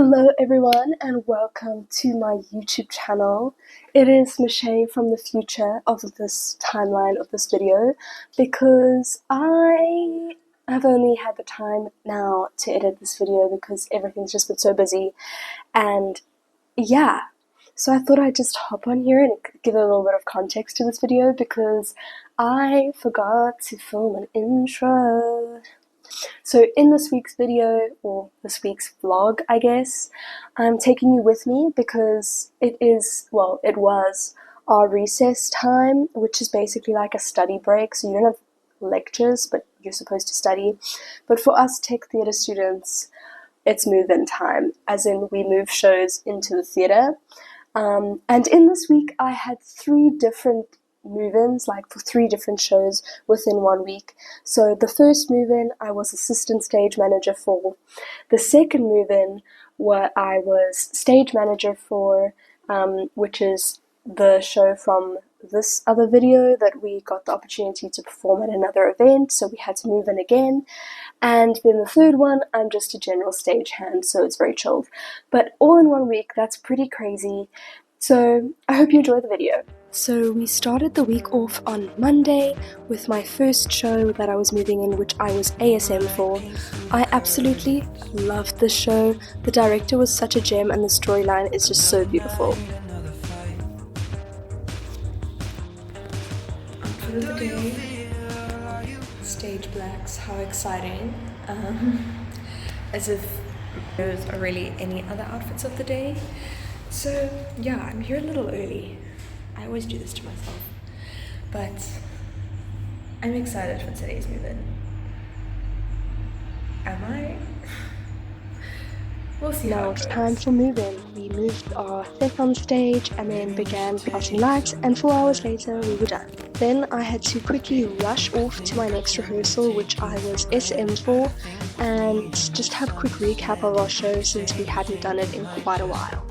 Hello everyone and welcome to my YouTube channel. It is Michelle from the future of this timeline of this video because I have only had the time now to edit this video because everything's just been so busy, and yeah, so I thought I'd just hop on here and give a little bit of context to this video because I forgot to film an intro. So in this week's video, or this week's vlog I guess, I'm taking you with me because it was our recess time, which is basically like a study break, so you don't have lectures but you're supposed to study. But for us tech theatre students, it's move-in time, as in we move shows into the theatre. And in this week I had 3 different move-ins, like for 3 different shows within 1 week. So the first move-in I was assistant stage manager for. The second move-in where I was stage manager for, which is the show from this other video that we got the opportunity to perform at another event, so we had to move in again. And then the third one, I'm just a general stagehand, so it's very chilled. But all in 1 week, that's pretty crazy. So I hope you enjoy the video. So we started the week off on Monday with my first show that I was moving in, which I was ASM for. I absolutely loved this show. The director was such a gem and the storyline is just so beautiful. Outfit of the day, stage blacks, how exciting. As if those are really any other outfits of the day. So yeah, I'm here a little early. I always do this to myself, but I'm excited for today's move-in. Am I? We'll see. Now it's time for move-in. We moved our set on stage and then began flashing lights, and 4 hours later we were done. Then I had to quickly rush off to my next rehearsal, which I was SM for, and just have a quick recap of our show since we hadn't done it in quite a while.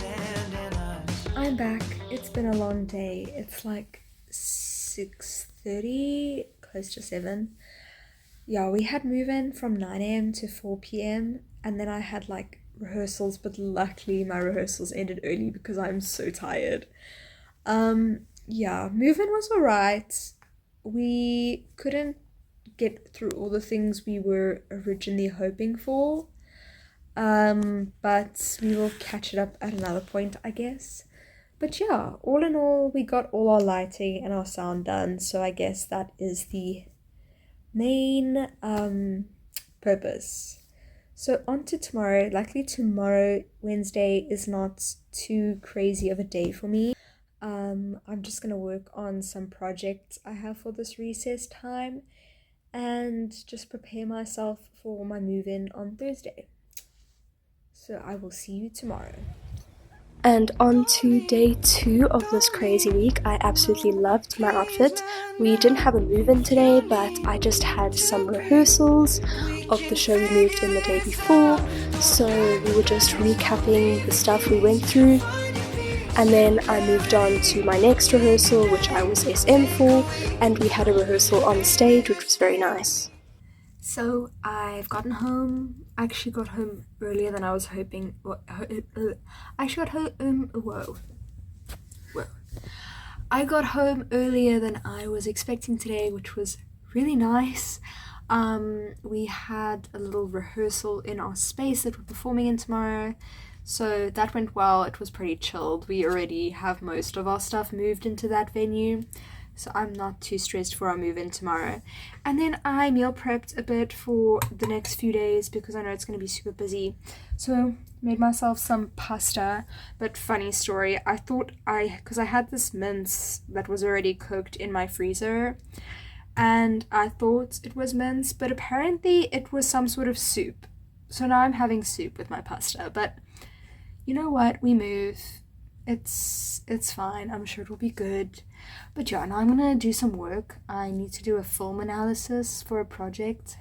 I'm back. It's been a long day. It's like 6:30, close to 7. Yeah, we had move-in from 9 a.m. to 4 p.m. and then I had like rehearsals, but luckily my rehearsals ended early because I'm so tired. Yeah, move-in was alright. We couldn't get through all the things we were originally hoping for, but we will catch it up at another point, I guess. But yeah, all in all, we got all our lighting and our sound done, so I guess that is the main purpose. So on to tomorrow. Luckily tomorrow, Wednesday, is not too crazy of a day for me. I'm just gonna work on some projects I have for this recess time and just prepare myself for my move-in on Thursday. So I will see you tomorrow. And on to day 2 of this crazy week. I absolutely loved my outfit. We didn't have a move-in today, but I just had some rehearsals of the show we moved in the day before, so we were just recapping the stuff we went through. And then I moved on to my next rehearsal, which I was SM for, and we had a rehearsal on stage, which was very nice. So I've gotten home. I actually got home earlier than I was hoping. I got home earlier than I was expecting today, which was really nice. We had a little rehearsal in our space that we're performing in tomorrow, so that went well. It was pretty chilled. We already have most of our stuff moved into that venue, so I'm not too stressed for our move-in tomorrow. And then I meal prepped a bit for the next few days because I know it's going to be super busy. So made myself some pasta, but funny story, because I had this mince that was already cooked in my freezer, and I thought it was mince, but apparently it was some sort of soup. So now I'm having soup with my pasta, but you know what, we move. It's fine. I'm sure it'll be good. But yeah, now I'm gonna do some work. I need to do a film analysis for a project.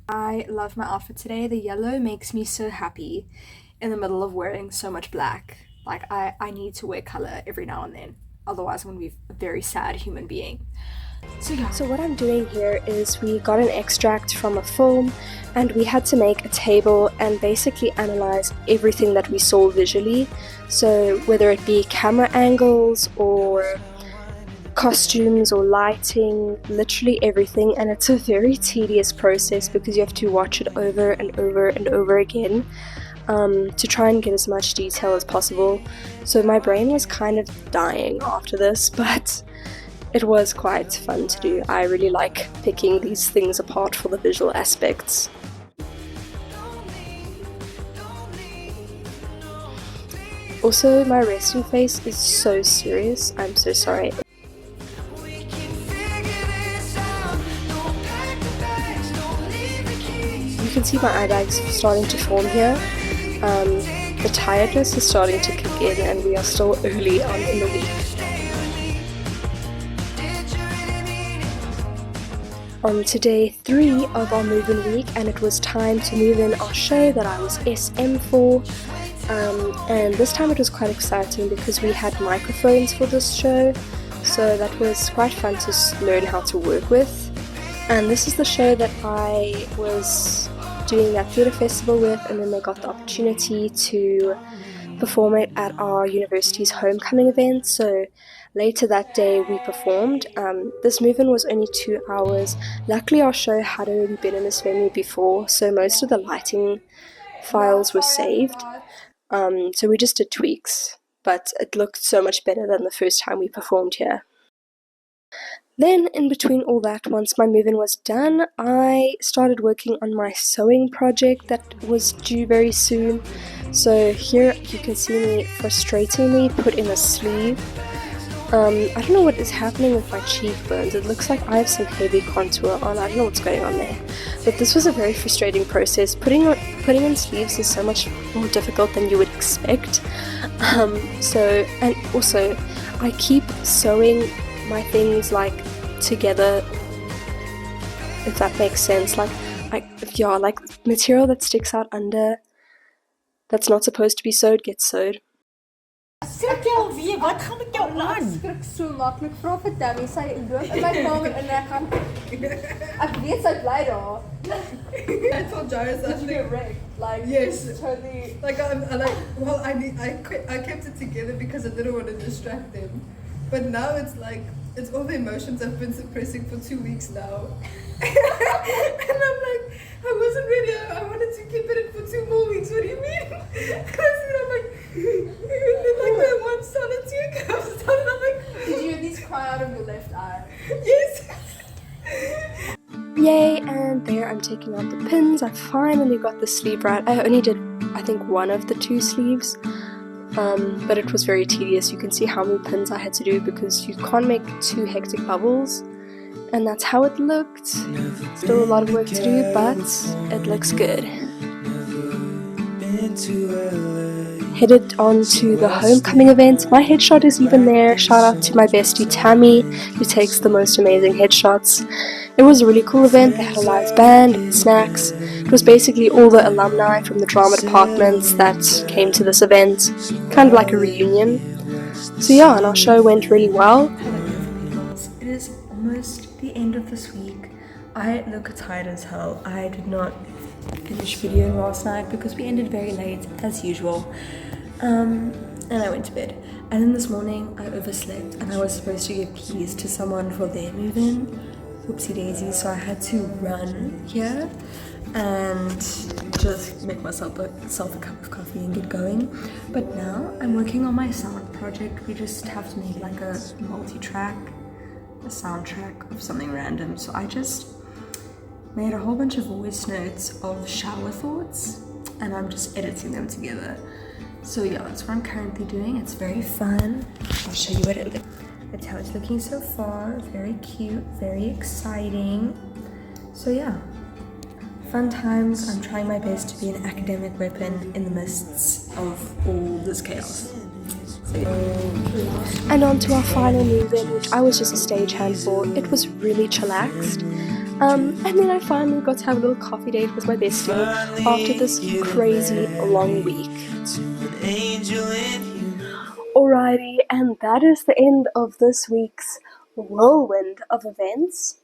I love my outfit today. The yellow makes me so happy in the middle of wearing so much black. Like I need to wear color every now and then. Otherwise I'm gonna be a very sad human being. So what I'm doing here is we got an extract from a film and we had to make a table and basically analyze everything that we saw visually. So whether it be camera angles or costumes or lighting, literally everything, and it's a very tedious process because you have to watch it over and over and over again to try and get as much detail as possible. So my brain was kind of dying after this, but it was quite fun to do. I really like picking these things apart for the visual aspects. Also, my resting face is so serious. I'm so sorry. You can see my eye bags starting to form here. The tiredness is starting to kick in and we are still early on in the week. On to day 3 of our move-in week, and it was time to move in our show that I was SM for. And this time it was quite exciting because we had microphones for this show, so that was quite fun to learn how to work with. And this is the show that I was doing that theatre festival with, and then they got the opportunity to perform it at our university's homecoming event. So later that day we performed. This move-in was only 2 hours. Luckily our show had already been in this venue before, so most of the lighting files were saved. So we just did tweaks, but it looked so much better than the first time we performed here. Then, in between all that, once my move-in was done, I started working on my sewing project that was due very soon. So here you can see me frustratingly put in a sleeve. I don't know what is happening with my cheekbones. It looks like I have some heavy contour on. I don't know what's going on there. But this was a very frustrating process. Putting in sleeves is so much more difficult than you would expect. And also, I keep sewing my things like together, if that makes sense. Like material that sticks out under that's not supposed to be sewed gets sewed. Skrik jou weer, wat gaan met jou aan? Skrik so maklik, vra vir Tammy, sy loop in my kamer en ek gaan ek weet sy bly daar. I told Jairus actually Like yes, totally like I kept it together because I didn't want to distract them, but now it's like it's all the emotions I've been suppressing for 2 weeks now. And I'm like, I wasn't ready. I wanted to keep it in for 2 more weeks. What do you mean? And I'm like, like that one solitude comes down and I'm like, Did you at least cry out of your left eye? yes. Yay, and there I'm taking out the pins. I finally got the sleeve right. I only did, I think, one of the 2 sleeves, but it was very tedious. You can see how many pins I had to do because you can't make 2 hectic bubbles, and that's how it looked. Still a lot of work to do, but it looks good. Headed on to the homecoming event. My headshot is even there. Shout out to my bestie Tammy, who takes the most amazing headshots. It was a really cool event. They had a live band and snacks. It was basically all the alumni from the drama departments that came to this event, kind of like a reunion. So yeah, and our show went really well. It is almost the end of this week. I look tired as hell. I did not finish videoing last night because we ended very late as usual, and I went to bed. And then this morning I overslept and I was supposed to give keys to someone for their move-in. Whoopsie daisy, so I had to run here and just make myself a cup of coffee and get going. But now I'm working on my sound project. We just have to make like a soundtrack of something random. So I just made a whole bunch of voice notes of shower thoughts and I'm just editing them together. So yeah, that's what I'm currently doing. It's very fun. I'll show you what it looks like. That's how it's looking so far. Very cute, very exciting. So yeah, fun times. I'm trying my best to be an academic weapon in the midst of all this chaos. So, yeah. And on to our final move-in, which I was just a stagehand for. It was really chillaxed. And then I finally got to have a little coffee date with my bestie after this crazy long week. Alrighty, and that is the end of this week's whirlwind of events.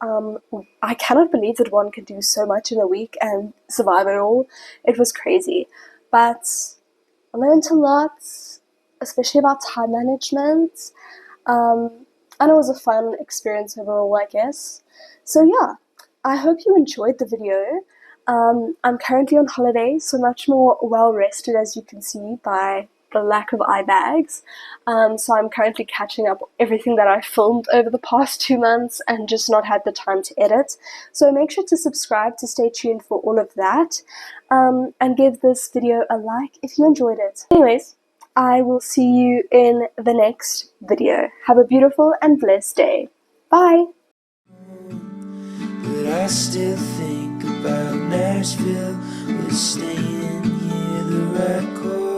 I cannot believe that one could do so much in a week and survive it all. It was crazy. But I learned a lot, especially about time management. And it was a fun experience overall, I guess. So yeah, I hope you enjoyed the video. I'm currently on holiday, so much more well rested, as you can see by the lack of eye bags. So I'm currently catching up everything that I filmed over the past 2 months and just not had the time to edit. So make sure to subscribe to stay tuned for all of that, and give this video a like if you enjoyed it. Anyways, I will see you in the next video. Have a beautiful and blessed day. Bye! But I still think about Nashville. We're staying here, the right chord.